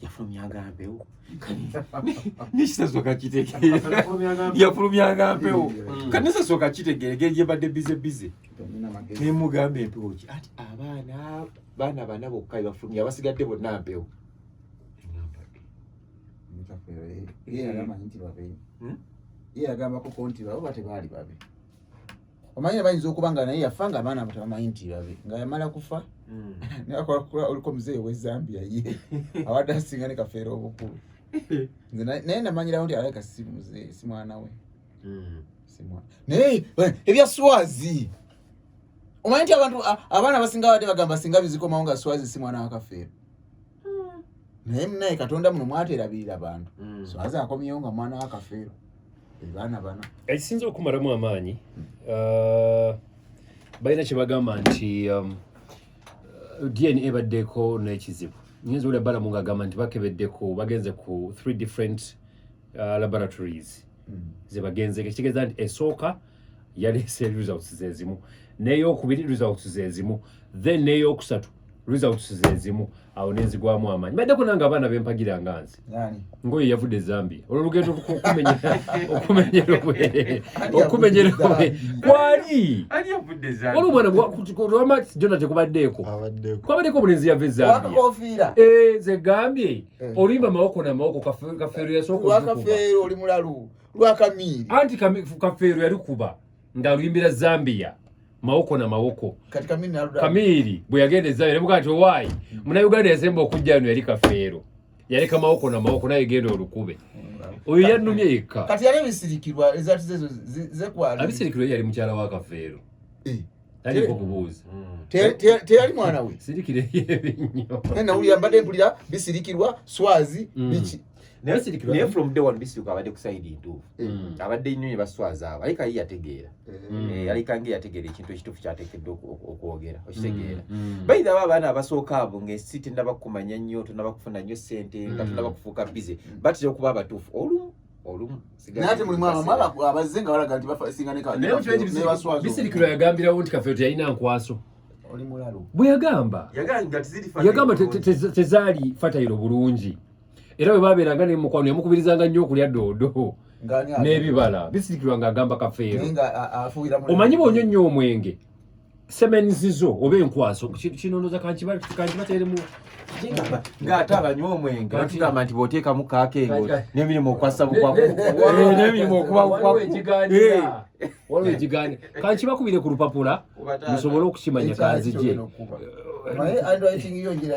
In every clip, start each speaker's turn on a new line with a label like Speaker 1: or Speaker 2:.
Speaker 1: yafulumyanga mpewo nisitasoka kitegeera yafulumyanga mpewo kanisa soka kitegeera gye badde bize nemugambe empewo ki ati abaana bana bokka bafulumya basigadde bonna mpewo
Speaker 2: agamba ko konti babo batebaali babe omanyira bayinza okuba nga naye yafa nga abaana batabamanyi nti babe nga yamala kufa naye oliko muzeeyi we Zambia ye awadde asinga ne Kafeero obukulu naye namanyirawo nti alabika si muzeeyi si mwana we naye ebya Swazi omanyi nti abaana abasinga badde bagamba singa bizikomawo nga Swazi si mwana wa Kafeero naye Katonda muno mwateerabirira abantu Swazi akomyewo nga mwana wa Kafeero baana bana
Speaker 3: ekisinza okumalamu amaanyi balina kye bagamba nti DNA ebaddeko n'ekizibu nyinza olya balamu ng'agamba nti bakebeddeko bagenze ku 3 different laboratories ze bagenzeko ekitegeeza nti esooka yaleese results zezimu n'eyokubiri results zezimu then n'eyokusatu results zezimu awo nenzigwamu amaanyi baddeko nange abaana bempagira nga nze ngoyo yavudde Zambia olwo lugendo okumenyera kwali olwo mwana lwama jona tekubaddeeko kwabaddeko omulenzi yava Zambia ze gambye olimba amawoko n'amawoko Kafeero yasooka
Speaker 2: Kafeero oli mulalu lwa Kamiri
Speaker 3: anti Kafeero yali kuba ng'aluyimbira Zambia mawoko na mawoko Kamiri bwe yagenda Zambia nemugaa nti owaayi Munnayuganda yasemba okujja wano yali Kafeero yaleka mawoko na mawoko naye genda olukube oyo yannumye yekka
Speaker 2: kati yali ebisirikirwa ezati zezo zekwali
Speaker 3: abisirikirwa yali mukyala wa Kafeero aliko kubuuza
Speaker 2: teyali mwana we
Speaker 3: sirikire yebinnyo
Speaker 2: nawulira mbadde mpulira bisirikirwa Swazi biki
Speaker 1: naye from day one bisirikwa abadde kusaidi ntuufu abadde nnyo baswazi abo alika ye yategeera alika nge yategeera ekintu ekituufu kyateekeddwa okwogera okitegeera bayita abo abaana abasooka abo ng'ensi tennabakumanya nnyo tonnabakufuna nnyo ssente nga tonnabakufuuka bize batera okuba abatuufu olumu
Speaker 2: nate mulimu abamu abazze nga balaga nti basinga
Speaker 3: bisirikirwa yagambirawo nti Kafeero teyalina nkwaso
Speaker 2: oli mulalu
Speaker 3: bwe yagamba tezaali fatayiro bulungi era bwe babeeranga ne mukwano yamukubirizanga nnyo okulya doodo n'ebibala bisirikirwa ng'agamba Kafeero omanyi bw'onywa nnyo omwenge semenzizo oba enkwaso kinondoza kankibateeremu
Speaker 1: ng'ate abanywa omwenge batugamba nti bw'oteekamu kaakengo n'emirimu okwassa n'emirimu
Speaker 3: waliwo ekigaane kankibakubire ku lupapula musobole okukimanya kanzigye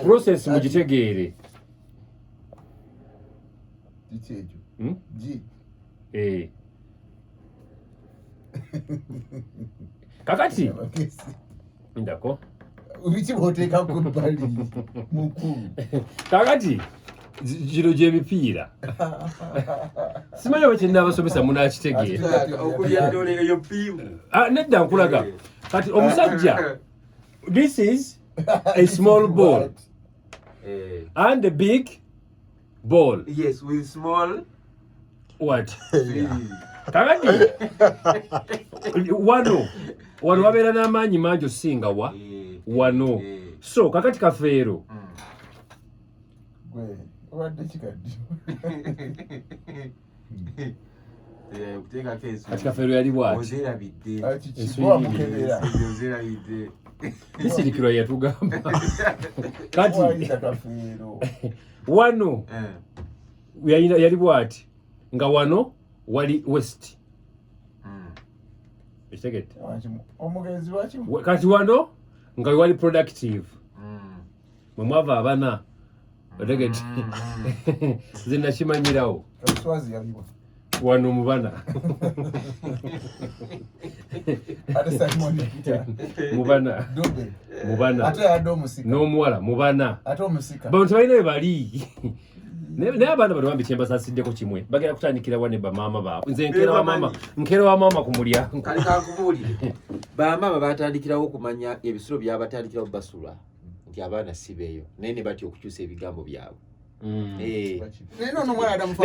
Speaker 3: process mugitegeere kakati ndako
Speaker 2: biki bw'oteeka ku bbali mukulu
Speaker 3: kakati gino gy'emipiira simanyi oba kyennaabasomesa munaakitegeera nedda nkulaga kati omusajja this is a small ball and a big ball.
Speaker 1: Yes, with small.
Speaker 3: What? Kakati wano wabeera n'amaanyi mangi osinga wano so kakati Kafeero
Speaker 2: obadde kikaddi
Speaker 3: kati Kafeero yali bw'ati bisirikirwa yatugamba kati wano yali bw'ati nga wano wali west ekitegete kati wano nga wali productive mwe mwava abana otegete nze nakimanyirawo wano mubana mubana n'omuwala mubana bano tebalina we bali naye abaana bano bambi kyembasasiddeko kimwe bagenda kutandikira wane bamaama baabwe nze nkeera wa maama ku mulyango
Speaker 1: kale kankubuulire bamaama batandikirawo okumanya ebisulo byabatandikirawo basula nti abaana si beeyo naye ne batya okukyusa ebigambo byabwe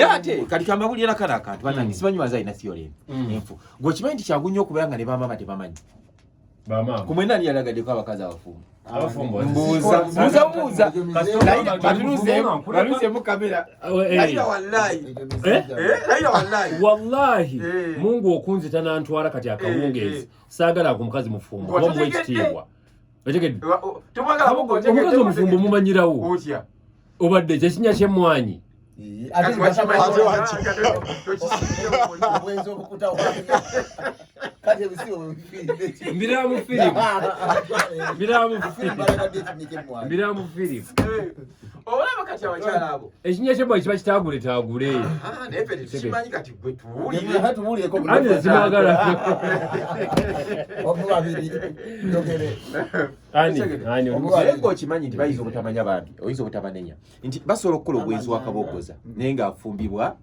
Speaker 1: ate kati kamabulira kale akantu banange simanyi waza alina theorem enfu gwe kimanyi nti kyangu nnyo okubeera nga ne bamaama tebamanyi kumwena ani yalagaddeko abakazi abafumbo
Speaker 3: abafumbo
Speaker 1: muza baluze mu kamera
Speaker 3: wallahi Mungu okunzita nantwala kati akawungezi saagala ku mukazi mufumbo kuba mwekitiibwa omukazi omufumbo mumanyirawo obadde ekyekinya ky'emmwanyi mbira mu firimu
Speaker 1: olaba kati abakyala abo
Speaker 3: ekinya ky'emmwanyi kiba kitagule
Speaker 1: naye ffe tekimanyi kati gwe tuwulire
Speaker 3: ate zimagala
Speaker 1: naye ng'okimanyi nti bayinza obutamanya bantu oyinza obutabanenya nti basobola okukola obwezi wa kabogoza naye ng'afumbibwa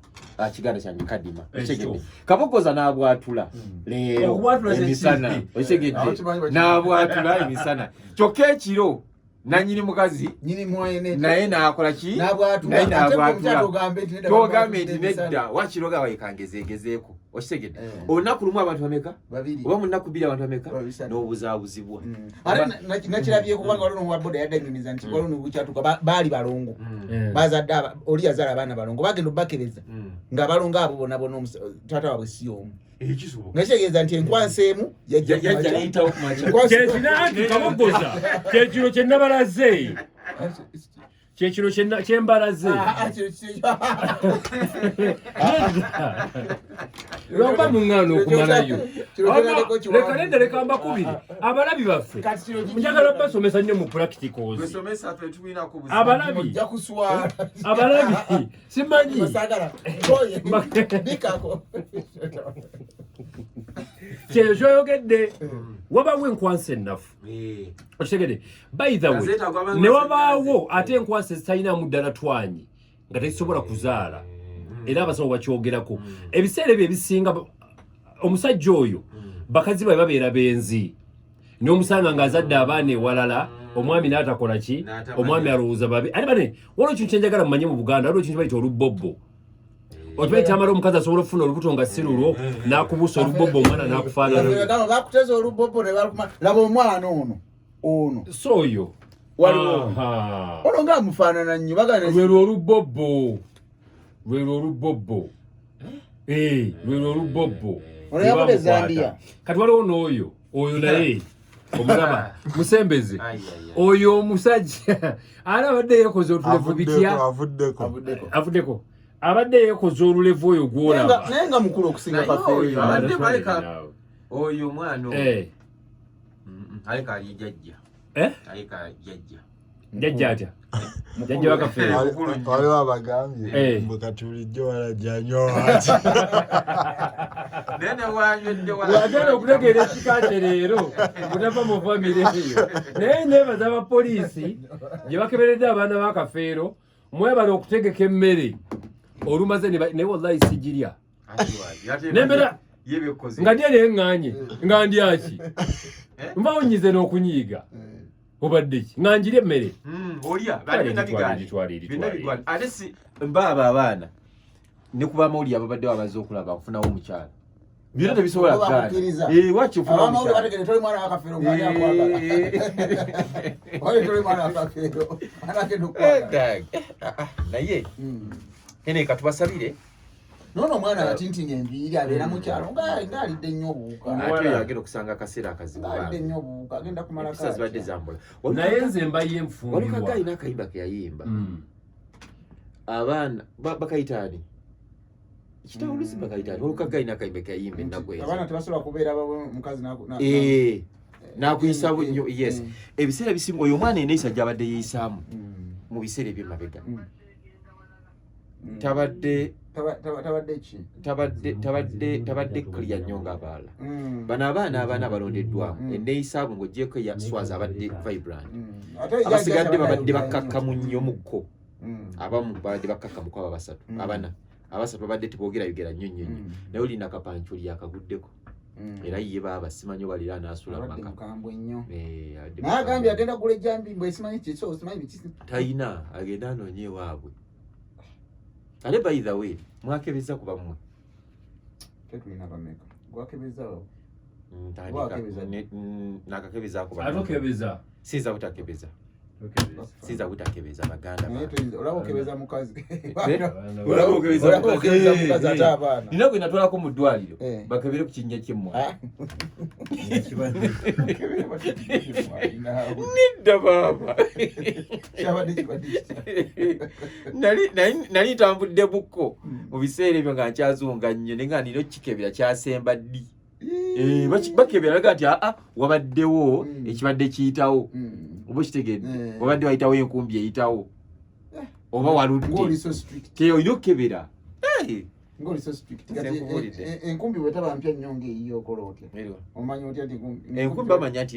Speaker 1: kiganda kyange kadima ekigende kabogoza n'abwatula leero emisana ekigende n'abwatula emisana kyokka ekiro nanyini mukazi naye n'akola ki naye n'abwatula togambe nti nedda wakiroga wayekangezeegezeeko okitegedde olunaku lumu abantu bameka oba mu nnaku bbiri abantu bameka n'obuzaabuzibwa
Speaker 2: ate nakirabyeko kubanga waliwo owaboda yaddanyumiza nti waliwo bukyatuka baali balongo bazadde oli yazaala abaana balongo bagenda obbakereza ng'abalongo abo bonna bonna taata waabwe si omu nakitegeeza nti enkwansa emu
Speaker 3: kabogoza kyekiro kyennabalaze kyekiro kyembalaze lwamba muŋŋaana okumalayo leka nedda leka mbakubiri abalabi baffe njagala basomesa nnyo mu practicals abalabi simanyi kyeyo kyoyogedde wabawo enkwansa ennafu okitegedde by the way ne wabaawo ate enkwansa ezitalinamu ddala twanyi nga tezisobola kuzaala era abasawo bakyogerako ebiseera ebyo ebisinga omusajja oyo bakazi babe babeera benzi n'omusanga ng'azadde abaana ewalala omwami n'atakola ki omwami alowooza babi ate bane waliwo ekintu kyenjagala mumanye mu Buganda waliwo ekintu bayita olubobbo okimanyi kyamala omukazi asobola okufuna olubuto nga si lulwo n'akubuusa olubobbo omwana n'akufaanana
Speaker 2: bakuteza olubobbo ne balukuma laba omwana ono
Speaker 3: so oyo
Speaker 2: waliwo ono nga mufaanana nnyo bagana
Speaker 3: lwelwo olubobbo lwelwo olubobbo
Speaker 2: ono yabudde Zambia
Speaker 3: kati waliwo n'oyo naye omulaba musembeze oyo omusajja ala abadde yeekoze otulevu bitya avuddeko abadde yeekoze olulevu oyo gwolaba
Speaker 2: naye nga mukulu okusinga kafeeyo
Speaker 1: oyo omwana aleka ali jjajja jjajja
Speaker 3: atya jjajja wakafeeyo
Speaker 4: waliwo abagambye mbu kati bulijjo walajjanyo ati
Speaker 3: wagenda okutegeera ekika kye leero mutava mu famire eyo naye nebaza abapoliisi gye bakeberedde abaana b'akafeero mwebala okutegeka emmere olumaze naye wallahi sigirya nembera nga dye neŋŋaanye nga ndyaki nvawo nyize n'okunyiiga obadde ki nga njirya emmere
Speaker 1: ate si mbaaba abaana ne kubama oli ababadde wabaze okulaba okufunawo omukyala byonna tebisobola kugaana waki ofuna omukyala
Speaker 2: toli mwana wakafeero
Speaker 1: naye ene katubasabire
Speaker 2: nono omwana atintinga enviiri abeera mukyalo ng'alidde nnyo obuwuka
Speaker 1: ate yagenda okusanga akaseera akazibu
Speaker 2: alidde nnyo obuwuka agenda kumala
Speaker 1: empisa zibadde zambula
Speaker 3: naye nze mbaye enfumbirwa
Speaker 1: waliwo kagayina akayimba ke yayimba abaana bakayitaani kitawulusi bakayitaani waliwo kagayina akayimba ke yayimba ennaku ezo
Speaker 2: abaana tebasobola kubeera mukazi
Speaker 1: n'akuyisa nnyo yes ebiseera bisinga oyo omwana eneeyisa gy'abadde yeeyisaamu mu biseera eby'emabega tabadde clear nnyo ng'abalala bano abaana balondeddwamu enneeyisaamu ng'oggyeko eyaswaza abadde vibrant abasigadde babadde bakkakkamu nnyo mukko abamu babadde bakkakkamuko abasatu abasatu babadde teboogera nnyo naye olina akapancu oli akaguddeko era ye baaba simanyi balira n'asula maka
Speaker 2: naye agambye agenda kugula ejjambi mbwe simanyi kiso simanyi bikisi
Speaker 1: tayina agenda anoonye ewaabwe ate by the way mwakebeza kuba mmwe
Speaker 2: tetulina bameka gwakebezaawo
Speaker 1: nakakebezako
Speaker 3: atokebeza
Speaker 1: sinza butakebeza sinza butakebeza baganda
Speaker 2: olabokebeza mukazi
Speaker 1: nina gwe natwalako mu ddwaliro bakebere ku kinnya kyemmwana nidda baaba nali ntambudde bukko mu biseera ebyo nga nkyazunga nnyo naye nga nina okikebera kyasemba ddi bakebera laga nti wabaddewo ekibadde kiyitawo oba okitegedde wabadde wayitawo enkumbi eyitawo oba waludde olina okukebera
Speaker 2: enkumbi bwetaba mpya nnyo ng'eyiyo okola otya omanyi otya nti
Speaker 1: enkumbi bamanya nti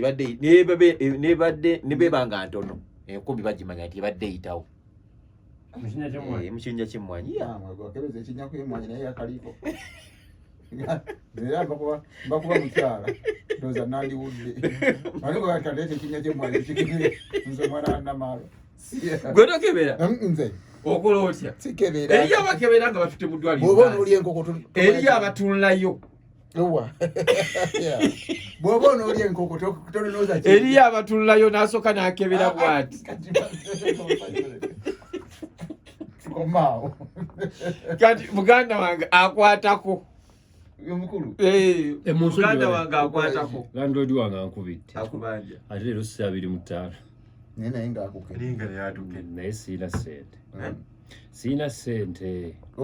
Speaker 1: nebeba nga ntono enkumbi bagimanya nti ebadde eyitawo mu kinnya kyemmwanyi
Speaker 2: akebeza ekinnya kwemmwanyi naye yakaliko era mbakuba mukyala ndoza nandiwudde aliko kataleete ekinnya kyemmwanyi kikibire nze omwana wannamaalo
Speaker 1: gwe tokebera
Speaker 2: nze
Speaker 1: okola otya
Speaker 2: sikebera
Speaker 1: eriyo abakebera nga batutte mu ddwaliro
Speaker 2: bw'oba onoolya enkoko
Speaker 1: eriyo abatunulayo
Speaker 2: bw'oba onoolya enkoko tolonooza
Speaker 1: eriyo abatunulayo n'asooka n'akebera bw'ati
Speaker 2: omaawo
Speaker 1: kati muganda wange akwatako
Speaker 2: omukulu
Speaker 1: muganda wange akwatako
Speaker 3: landlord wange ankubidde
Speaker 1: akubanja
Speaker 3: ate leero 25
Speaker 2: naye ng'akukebera
Speaker 1: naye nga naye atukedde
Speaker 3: naye siina ssente